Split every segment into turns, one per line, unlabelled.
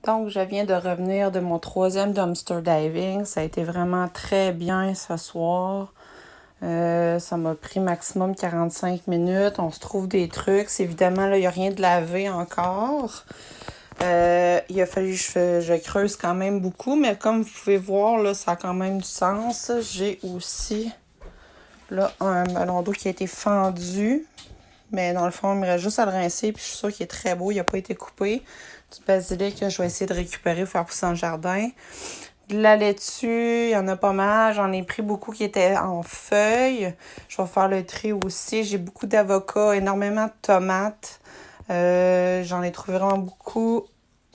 Donc, je viens de revenir de mon 3e dumpster diving. Ça a été vraiment très bien ce soir. Ça m'a pris maximum 45 minutes. On se trouve des trucs. Évidemment, là, il n'y a rien de lavé encore. Il a fallu que je creuse quand même beaucoup, mais comme vous pouvez voir, là, ça a quand même du sens. J'ai aussi là, un ballon d'eau qui a été fendu. Mais dans le fond, il me reste juste à le rincer. Puis je suis sûre qu'il est très beau. Il n'a pas été coupé. Du basilic que je vais essayer de récupérer pour faire pousser dans le jardin. De la laitue, il y en a pas mal. J'en ai pris beaucoup qui étaient en feuilles. Je vais faire le tri aussi. J'ai beaucoup d'avocats, énormément de tomates. J'en ai trouvé vraiment beaucoup.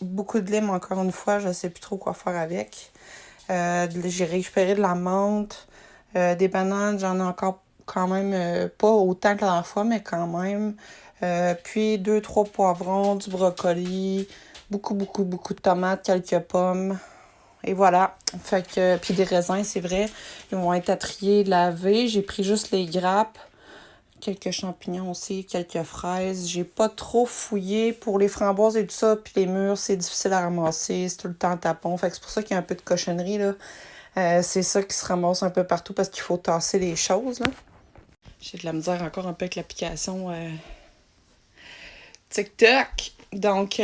Beaucoup de lime, encore une fois. Je ne sais plus trop quoi faire avec. J'ai récupéré de la menthe. Des bananes, j'en ai encore quand même pas autant que la dernière fois, mais quand même. Puis 2-3 poivrons, du brocoli, beaucoup de tomates, quelques pommes. Et voilà. Fait que, puis des raisins, c'est vrai. Ils vont être à trier, lavés. J'ai pris juste les grappes. Quelques champignons aussi, quelques fraises. J'ai pas trop fouillé pour les framboises et tout ça. Puis les mûres, c'est difficile à ramasser. C'est tout le temps tapon. Fait que c'est pour ça qu'il y a un peu de cochonnerie, là. C'est ça qui se ramasse un peu partout parce qu'il faut tasser les choses, là. J'ai de la misère encore un peu avec l'application TikTok. Donc,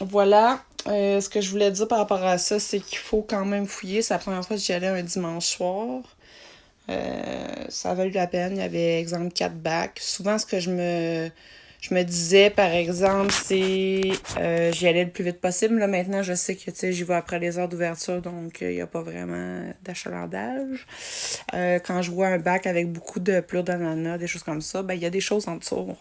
voilà. Ce que je voulais dire par rapport à ça, c'est qu'il faut quand même fouiller. C'est la première fois que j'y allais un dimanche soir. Ça a valu la peine. Il y avait, exemple, 4 bacs. Souvent, ce que je me disais, par exemple, c'est j'y allais le plus vite possible. Là, maintenant, je sais que j'y vais après les heures d'ouverture, donc il n'y a pas vraiment d'achalandage. Quand je vois un bac avec beaucoup de pleurs d'ananas, des choses comme ça, ben il y a des choses en dessous.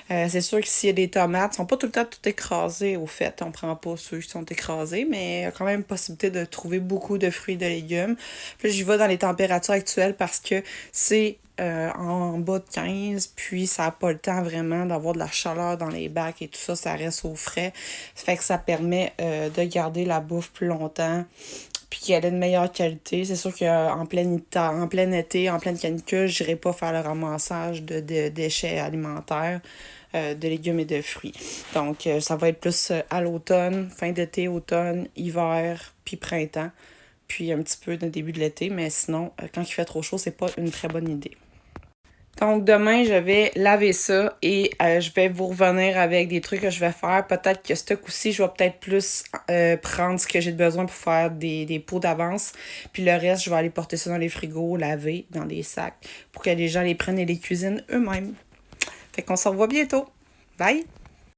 C'est sûr que s'il y a des tomates, elles sont pas tout le temps toutes écrasées, au fait. On prend pas ceux qui sont écrasés, mais il y a quand même possibilité de trouver beaucoup de fruits et de légumes. Puis j'y vais dans les températures actuelles parce que c'est en bas de 15, puis ça n'a pas le temps vraiment d'avoir de la chaleur dans les bacs et tout ça, ça reste au frais. Ça fait que ça permet de garder la bouffe plus longtemps, puis qu'elle ait de meilleure qualité. C'est sûr qu'en plein été, en pleine canicule, je n'irai pas faire le ramassage de déchets alimentaires, de légumes et de fruits. Donc, ça va être plus à l'automne, fin d'été, automne, hiver, puis printemps, puis un petit peu de début de l'été. Mais sinon, quand il fait trop chaud, c'est pas une très bonne idée. Donc demain, je vais laver ça et je vais vous revenir avec des trucs que je vais faire. Peut-être que ce coup-ci, je vais peut-être plus prendre ce que j'ai besoin pour faire des pots d'avance. Puis le reste, je vais aller porter ça dans les frigos, laver dans des sacs pour que les gens les prennent et les cuisinent eux-mêmes. Fait qu'on se revoit bientôt. Bye!